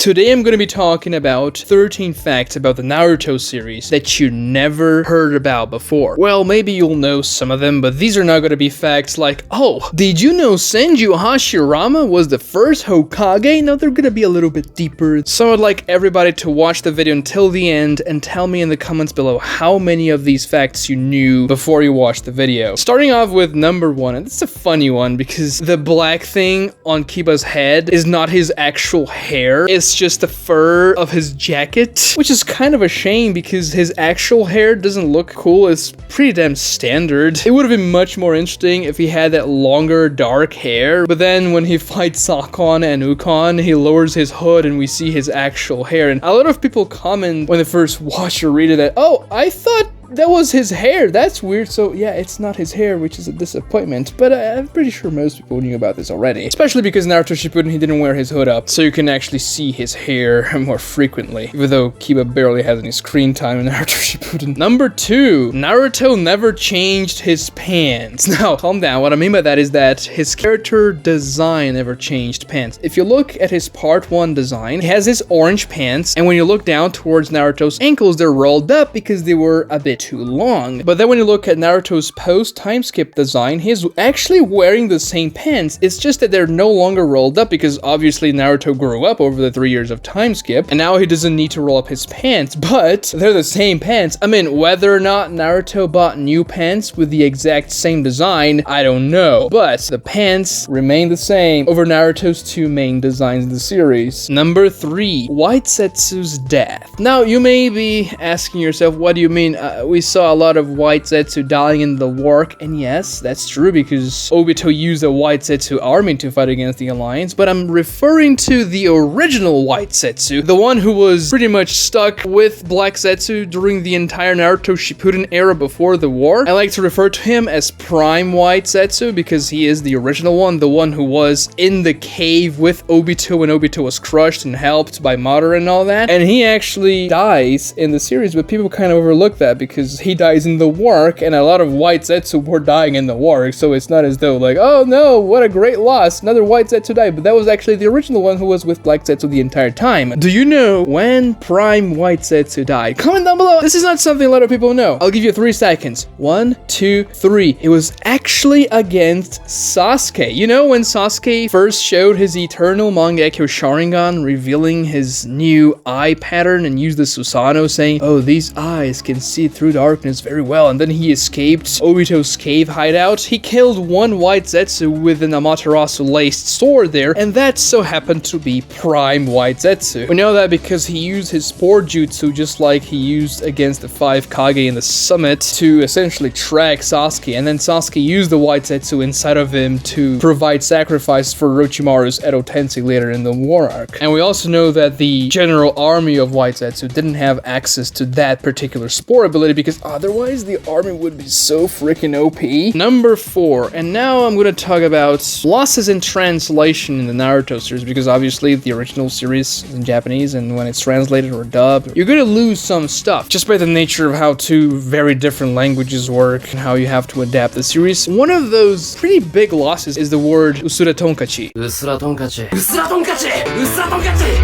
Today I'm going to be talking about 13 facts about the Naruto series that you never heard about before. Well, maybe you'll know some of them, but these are not going to be facts like, oh, did you know Senju Hashirama was the first Hokage? No, they're going to be a little bit deeper. So I would like everybody to watch the video until the end and tell me in the comments below how many of these facts you knew before you watched the video. Starting off with number 1, and it's a funny one because the black thing on Kiba's head is not his actual hair. It's just the fur of his jacket, which is kind of a shame because his actual hair doesn't look cool. It's pretty damn standard. It would have been much more interesting if he had that longer dark hair, but then when he fights Sakon and Ukon, he lowers his hood and we see his actual hair. And a lot of people comment when they first watch or read it that, oh, I thought that was his hair. That's weird. So yeah, it's not his hair, which is a disappointment. But I'm pretty sure most people knew about this already. Especially because Naruto Shippuden, he didn't wear his hood up. So you can actually see his hair more frequently. Even though Kiba barely has any screen time in Naruto Shippuden. Number 2, Naruto never changed his pants. Now, calm down. What I mean by that is that his character design never changed pants. If you look at his part 1 design, he has his orange pants. And when you look down towards Naruto's ankles, they're rolled up because they were a bit too long. But then when you look at Naruto's post time skip design, he's actually wearing the same pants. It's just that they're no longer rolled up because obviously Naruto grew up over the 3 years of time skip and now he doesn't need to roll up his pants, but they're the same pants. I mean, whether or not Naruto bought new pants with the exact same design, I don't know, but the pants remain the same over Naruto's 2 main designs in the series. Number 3, White Zetsu's death. Now you may be asking yourself, what do you mean? We saw a lot of White Zetsu dying in the war, and yes, that's true because Obito used a White Zetsu army to fight against the Alliance, but I'm referring to the original White Zetsu, the one who was pretty much stuck with Black Zetsu during the entire Naruto Shippuden era before the war. I like to refer to him as Prime White Zetsu because he is the original one, the one who was in the cave with Obito when Obito was crushed and helped by Madara and all that, and he actually dies in the series, but people kind of overlook that because he dies in the war, and a lot of White Zetsu were dying in the war, so it's not as though like, oh no, what a great loss, another White Zetsu died, but that was actually the original one who was with Black Zetsu the entire time. Do you know when Prime White Zetsu died? Comment down below. This is not something a lot of people know. I'll give you 3 seconds. 1, 2, 3. It was actually against Sasuke. You know when Sasuke first showed his eternal Mangekyo Sharingan, revealing his new eye pattern and used the Susanoo saying, oh, these eyes can see through darkness very well, and then he escaped Obito's cave hideout. He killed one White Zetsu with an Amaterasu laced sword there, and that so happened to be Prime White Zetsu. We know that because he used his Spore Jutsu just like he used against the 5 Kage in the summit to essentially track Sasuke, and then Sasuke used the White Zetsu inside of him to provide sacrifice for Orochimaru's Edo Tensei later in the war arc. And we also know that the general army of White Zetsu didn't have access to that particular Spore ability because otherwise the army would be so freaking OP. Number 4, and now I'm gonna talk about losses in translation in the Naruto series because obviously the original series is in Japanese and when it's translated or dubbed, you're gonna lose some stuff just by the nature of how 2 very different languages work and how you have to adapt the series. One of those pretty big losses is the word usuratonkachi. Usuratonkachi. Usuratonkachi. Usuratonkachi.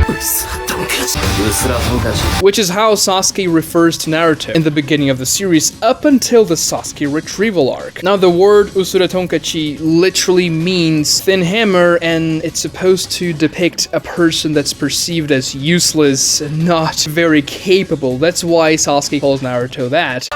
Usuratonkachi. Which is how Sasuke refers to Naruto in the beginning of the series up until the Sasuke retrieval arc. Now the word usuratonkachi literally means thin hammer, and it's supposed to depict a person that's perceived as useless and not very capable. That's why Sasuke calls Naruto that.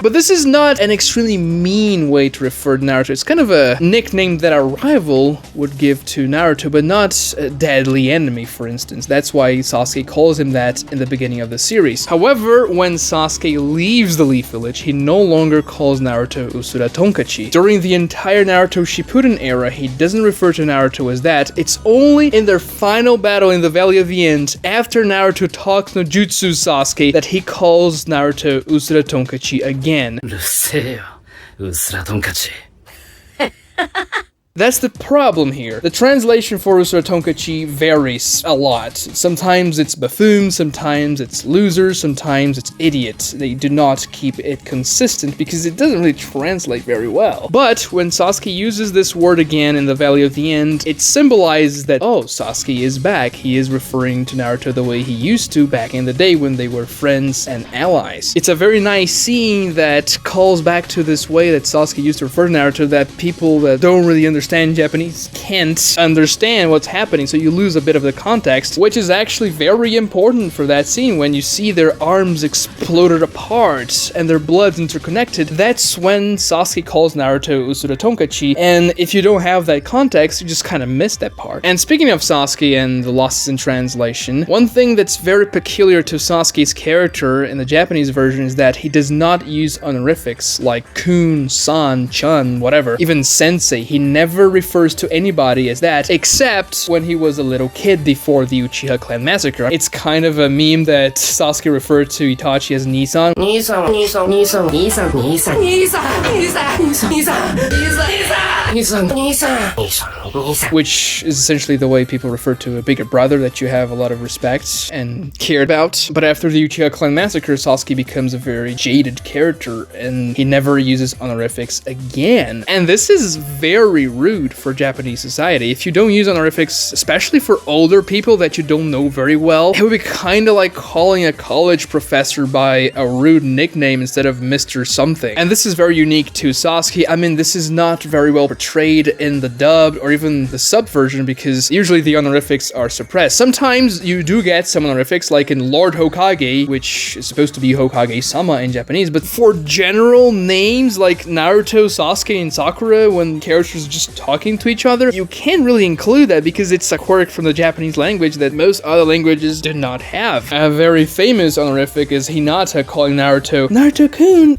But this is not an extremely mean way to refer to Naruto. It's kind of a nickname that a rival would give to Naruto, but not a deadly enemy, for instance. That's why Sasuke calls him that in the beginning of the series. However, when Sasuke leaves the Leaf Village, he no longer calls Naruto usuratonkachi. During the entire Naruto Shippuden era, he doesn't refer to Naruto as that. It's only in their final battle in the Valley of the End, after Naruto talks no jutsu Sasuke, that he calls Naruto usuratonkachi again. That's the problem here. The translation for usuratonkachi varies a lot. Sometimes it's buffoon, sometimes it's loser, sometimes it's idiot. They do not keep it consistent because it doesn't really translate very well. But when Sasuke uses this word again in the Valley of the End, it symbolizes that, oh, Sasuke is back. He is referring to Naruto the way he used to back in the day when they were friends and allies. It's a very nice scene that calls back to this way that Sasuke used to refer to Naruto that people that don't really understand Japanese can't understand what's happening, so you lose a bit of the context, which is actually very important for that scene. When you see their arms exploded apart and their bloods interconnected, that's when Sasuke calls Naruto usuratonkachi, and if you don't have that context, you just kind of miss that part. And speaking of Sasuke and the losses in translation, one thing that's very peculiar to Sasuke's character in the Japanese version is that he does not use honorifics like kun, san, chun, whatever, even sensei. He never refers to anybody as that, except when he was a little kid before the Uchiha clan massacre. It's kind of a meme that Sasuke referred to Itachi as Nisan. Nisan, Nisan, Nisan, Nisan, Nisan, Nisan, Nisan, Nisan, Nisan, Nisan, Nisan, which is essentially the way people refer to a bigger brother that you have a lot of respect and cared about. But after the Uchiha clan massacre, Sasuke becomes a very jaded character and he never uses honorifics again. And this is very rude for Japanese society. If you don't use honorifics, especially for older people that you don't know very well, it would be kind of like calling a college professor by a rude nickname instead of Mr. Something. And this is very unique to Sasuke. I mean, this is not very well portrayed in the dub or even the sub version because usually the honorifics are suppressed. Sometimes you do get some honorifics, like in Lord Hokage, which is supposed to be Hokage-sama in Japanese, but for general names like Naruto, Sasuke, and Sakura, when characters are just talking to each other, you can't really include that because it's a quirk from the Japanese language that most other languages do not have. A very famous honorific is Hinata calling Naruto Naruto-kun.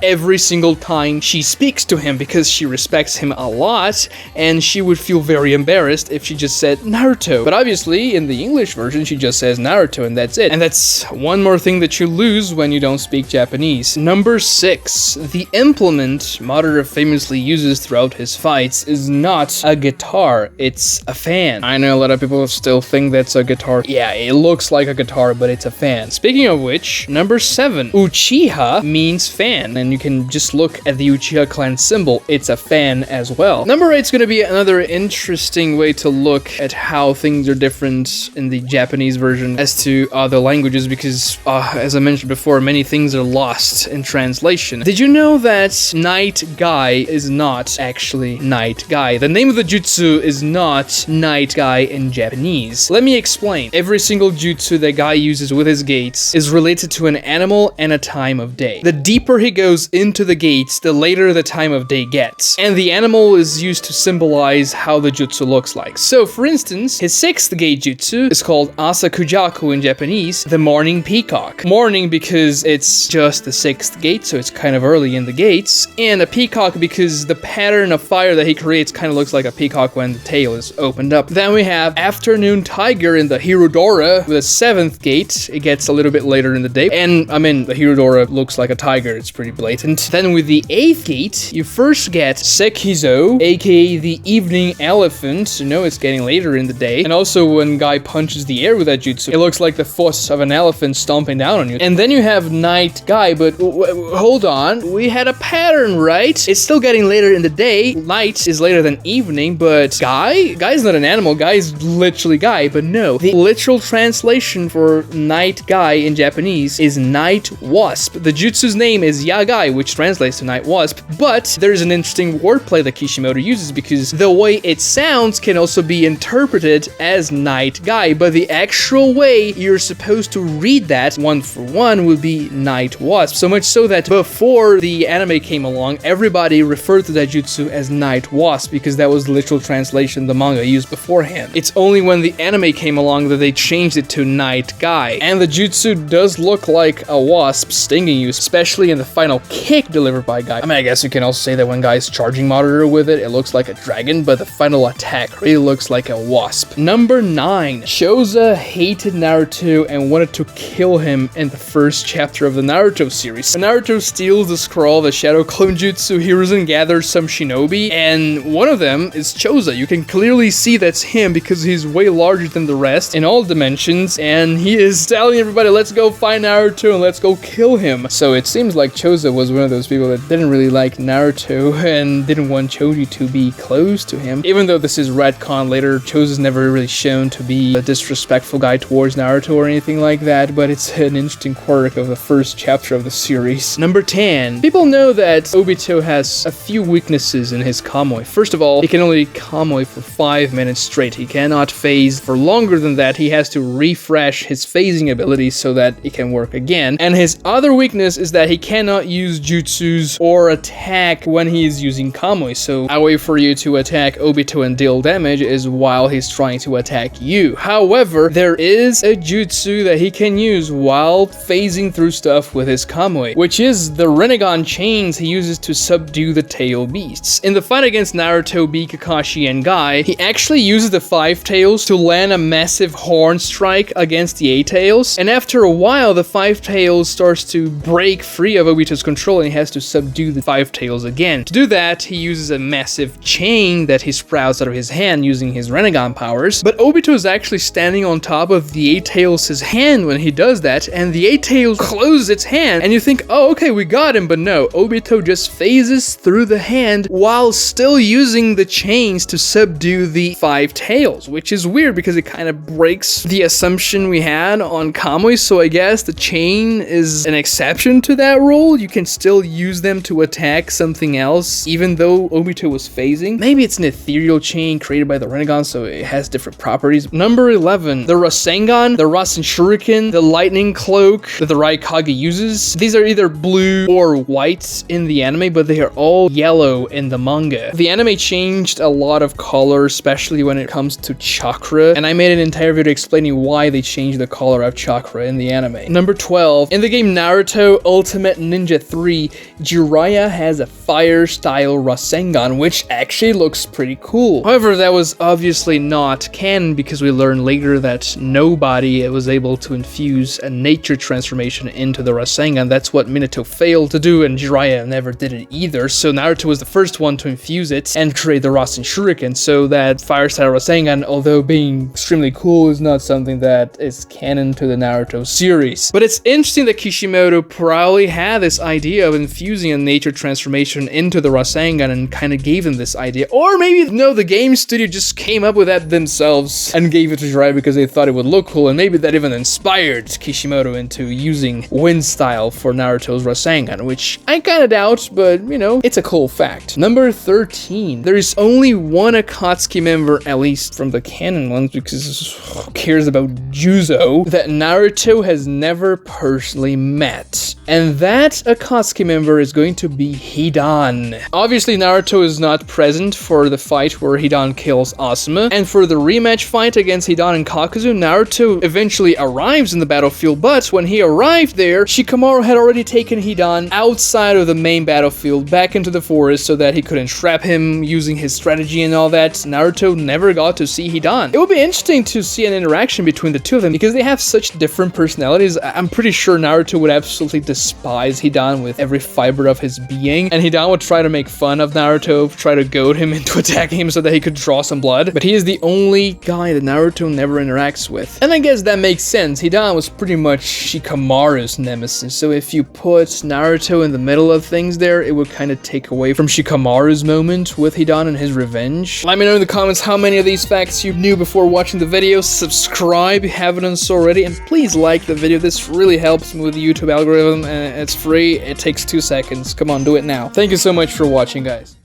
Every single time she speaks to him because she respects him a lot, and she would feel very embarrassed if she just said Naruto. But obviously, in the English version, she just says Naruto and that's it. And that's one more thing that you lose when you don't speak Japanese. Number 6. The implement Madara famously uses throughout his fights is not a guitar, it's a fan. I know a lot of people still think that's a guitar. Yeah, it looks like a guitar, but it's a fan. Speaking of which, number 7. Uchiha means fan, and you can just look at the Uchiha clan symbol, it's a fan as well. Number 8 is going to be another interesting way to look at how things are different in the Japanese version as to other languages because, as I mentioned before, many things are lost in translation. Did you know that Night Guy is not actually Night Guy? The name of the jutsu is not Night Guy in Japanese. Let me explain. Every single jutsu that Guy uses with his gates is related to an animal and a time of day. The deeper he goes into the gates, the later the time of day gets. And the animal is used to symbolize how the jutsu looks like. So, for instance, his 6th gate jutsu is called Asakujaku in Japanese, the morning peacock. Morning because it's just the 6th gate, so it's kind of early in the gates, and a peacock because the pattern of fire that he creates kind of looks like a peacock when the tail is opened up. Then we have afternoon tiger in the Hirodora with the 7th gate. It gets a little bit later in the day, and I mean, the Hirodora looks like a tiger, it's pretty blatant. Then with the 8th gate, you first get Sekizo, aka the evening elephant. You know, it's getting later in the day. And also when Guy punches the air with that jutsu, it looks like the foot of an elephant stomping down on you. And then you have Night Guy, but hold on, we had a pattern, right? It's still getting later in the day. Night is later than evening, but Guy's not an animal. Guy's literally Guy, but no. The literal translation for Night Guy in Japanese is Night Wasp. The jutsu's name is Yagai, which translates to Night Wasp, but there's an interesting wordplay that Kishimoto uses because the way it sounds can also be interpreted as Night Guy, but the actual way you're supposed to read that, one for one, would be Night Wasp. So much so that before the anime came along, everybody referred to that jutsu as Night Wasp because that was the literal translation the manga used beforehand. It's only when the anime came along that they changed it to Night Guy. And the jutsu does look like a wasp stinging you, especially in the final kick delivered by Guy. I mean, I guess you can also say that when Guy's charging monitor with it, it looks like a dragon, but the final attack really looks like a wasp. Number 9. Choza hated Naruto and wanted to kill him in the first chapter of the Naruto series. When Naruto steals the scroll, the Shadow Clone Jutsu, he goes and gathers some shinobi, and one of them is Choza. You can clearly see that's him because he's way larger than the rest in all dimensions, and he is telling everybody, let's go find Naruto and let's go kill him. So it seems like Choza was one of those people that didn't really like Naruto and didn't want Choji to be close to him. Even though this is retcon later, Choza's never really shown to be a disrespectful guy towards Naruto or anything like that, but it's an interesting quirk of the first chapter of the series. Number 10. People know that Obito has a few weaknesses in his Kamui. First of all, he can only Kamui for 5 minutes straight. He cannot phase for longer than that. He has to refresh his phasing ability so that it can work again. And his other weakness is that he cannot use jutsus or attack when he is using Kamui. So a way for you to attack Obito and deal damage is while he's trying to attack you. However, there is a jutsu that he can use while phasing through stuff with his Kamui, which is the Rinnegan chains he uses to subdue the tail beasts. In the fight against Naruto, B, Kakashi, and Guy, he actually uses the 5 tails to land a massive horn strike against the 8 tails, and after a while the 5 tails starts to break free of Obito's control and he has to subdue the 5 tails again. To do that, he uses a massive chain that he sprouts out of his hand using his Rinnegan powers, but Obito is actually standing on top of the 8 tails' hand when he does that, and the 8 tails closes its hand, and you think, oh, okay, we got him, but no, Obito just phases through the hand while still using the chains to subdue the 5 tails, which is weird because it kind of breaks the assumption we had on Kamui, so I guess the chain is an exception to that rule. You can still use them to attack something else, even though Obito was phasing. Maybe it's an ethereal chain created by the Rinnegan, so it has different properties. Number 11, the Rasengan, the Rasen Shuriken, the lightning cloak that the Raikage uses. These are either blue or white in the anime, but they are all yellow in the manga. The anime changed a lot of color, especially when it comes to chakra, and I made an entire video explaining why they changed the color of chakra in the anime. Number 12, in the game Naruto Ultimate Ninja 3, Jiraiya has a Fire Style Rasengan, which actually looks pretty cool. However, that was obviously not canon because we learned later that nobody was able to infuse a nature transformation into the Rasengan. That's what Minato failed to do, and Jiraiya never did it either. So Naruto was the first one to infuse it and create the Rasen Shuriken. So that Fire Style Rasengan, although being extremely cool, is not something that is canon to the Naruto series. But it's interesting that Kishimoto probably had this idea of infusing a nature transformation into the Rasengan and kind of gave him this idea. Or maybe, no, the game studio just came up with that themselves and gave it to Jiraiya because they thought it would look cool, and maybe that even inspired Kishimoto into using wind style for Naruto's Rasengan, which I kind of doubt, but you know, it's a cool fact. Number 13, there is only one Akatsuki member, at least from the canon ones, because who cares about Juzo, that Naruto has never personally met. And that Akatsuki member is going to be Hidan. Obviously, Naruto is not present for the fight where Hidan kills Asuma, and for the rematch fight against Hidan and Kakuzu, Naruto eventually arrives in the battlefield, but when he arrived there, Shikamaru had already taken Hidan outside of the main battlefield back into the forest so that he could entrap him using his strategy and all that. Naruto never got to see Hidan. It would be interesting to see an interaction between the two of them because they have such different personalities. I'm pretty sure Naruto would absolutely despise Hidan with every fiber of his being, and Hidan would try to make fun of Naruto, try to goad him into attacking him so that he could draw some blood, but he is the only guy that Naruto never interacts with. And I guess that makes sense. Hidan was pretty much Shikamaru's nemesis, so if you put Naruto in the middle of things there, it would kind of take away from Shikamaru's moment with Hidan and his revenge. Let me know in the comments how many of these facts you knew before watching the video. Subscribe if you haven't done so already, and please like the video. This really helps me with the YouTube algorithm, and it's free. It takes 2 seconds. Come on, do it now. Thank you so much for watching, guys.